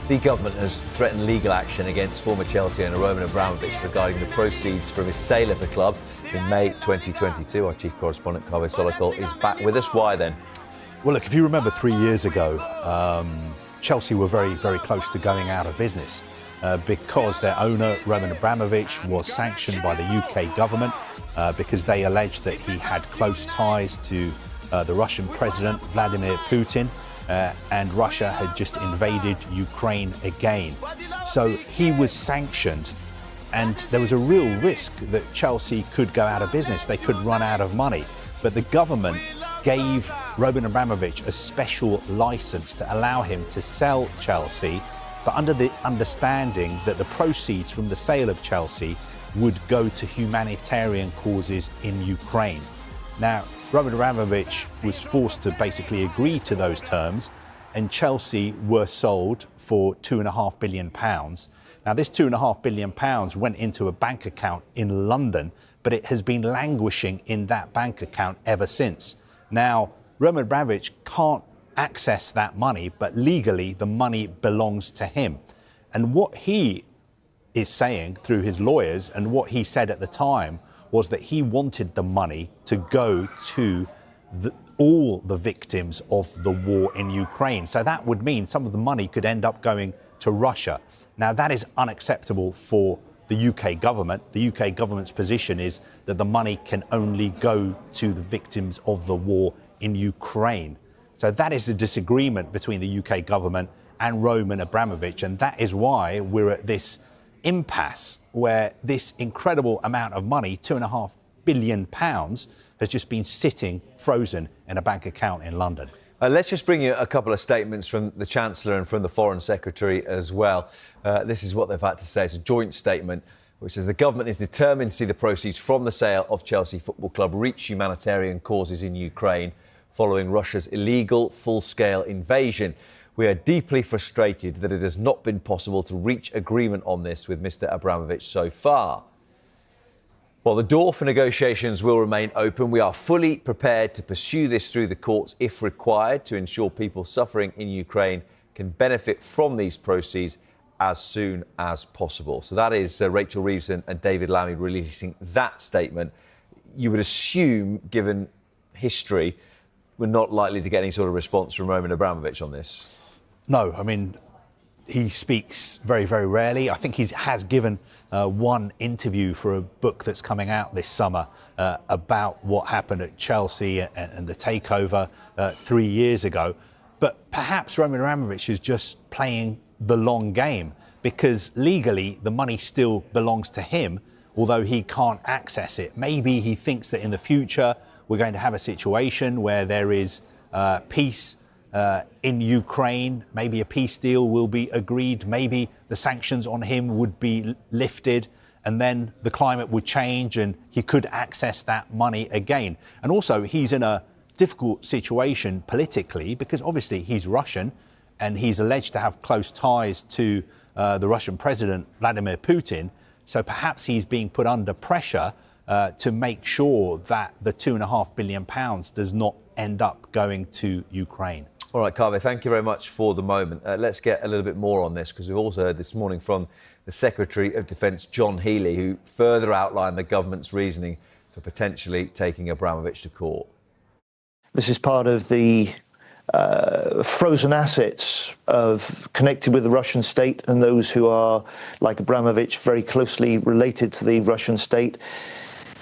The government has threatened legal action against former Chelsea owner Roman Abramovich regarding the proceeds from his sale of the club in May 2022. Our chief correspondent, Kaveh Solhekol, is back with us. Why then? Well, look, if you remember 3 years ago, Chelsea were very, very close to going out of business because their owner, Roman Abramovich, was sanctioned by the UK government because they alleged that he had close ties to the Russian president, Vladimir Putin, and Russia had just invaded Ukraine again. So he was sanctioned, and there was a real risk that Chelsea could go out of business. They could run out of money. But the government gave Roman Abramovich a special license to allow him to sell Chelsea, but under the understanding that the proceeds from the sale of Chelsea would go to humanitarian causes in Ukraine. Now, Roman Abramovich was forced to basically agree to those terms, and Chelsea were sold for £2.5 billion. Now, this £2.5 billion went into a bank account in London, but it has been languishing in that bank account ever since. Now, Roman Abramovich can't access that money, but legally the money belongs to him. And what he is saying through his lawyers, and what he said at the time, was that he wanted the money to go to all the victims of the war in Ukraine. So that would mean some of the money could end up going to Russia. Now, that is unacceptable for the UK government. The UK government's position is that the money can only go to the victims of the war in Ukraine. So that is a disagreement between the UK government and Roman Abramovich, and that is why we're at this impasse where this incredible amount of money, £2.5 billion, has just been sitting frozen in a bank account in London. Let's just bring you a couple of statements from the Chancellor and from the Foreign Secretary as well. This is what they've had to say. It's a joint statement which says the government is determined to see the proceeds from the sale of Chelsea Football Club reach humanitarian causes in Ukraine following Russia's illegal full-scale invasion. We are deeply frustrated that it has not been possible to reach agreement on this with Mr Abramovich so far. While the door for negotiations will remain open, we are fully prepared to pursue this through the courts if required to ensure people suffering in Ukraine can benefit from these proceeds as soon as possible. So that is Rachel Reeves and David Lammy releasing that statement. You would assume, given history, we're not likely to get any sort of response from Roman Abramovich on this. No, I mean, he speaks very, very rarely. I think he has given one interview for a book that's coming out this summer about what happened at Chelsea and the takeover 3 years ago. But perhaps Roman Abramovich is just playing the long game because legally the money still belongs to him, although he can't access it. Maybe he thinks that in the future we're going to have a situation where there is peace in Ukraine. Maybe a peace deal will be agreed. Maybe the sanctions on him would be lifted, and then the climate would change and he could access that money again. And also, he's in a difficult situation politically because obviously he's Russian and he's alleged to have close ties to the Russian president, Vladimir Putin. So perhaps he's being put under pressure to make sure that the £2.5 billion does not end up going to Ukraine. All right, Kaveh, thank you very much for the moment. Let's get a little bit more on this, because we've also heard this morning from the Secretary of Defence, John Healey, who further outlined the government's reasoning for potentially taking Abramovich to court. This is part of the frozen assets connected with the Russian state and those who are, like Abramovich, very closely related to the Russian state.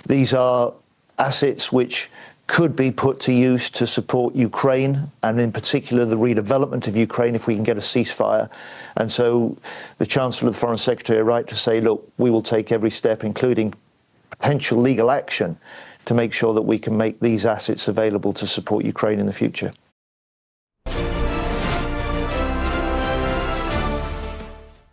These are assets which could be put to use to support Ukraine, and in particular the redevelopment of Ukraine if we can get a ceasefire. And so the Chancellor and the Foreign Secretary are right to say, look, we will take every step, including potential legal action, to make sure that we can make these assets available to support Ukraine in the future.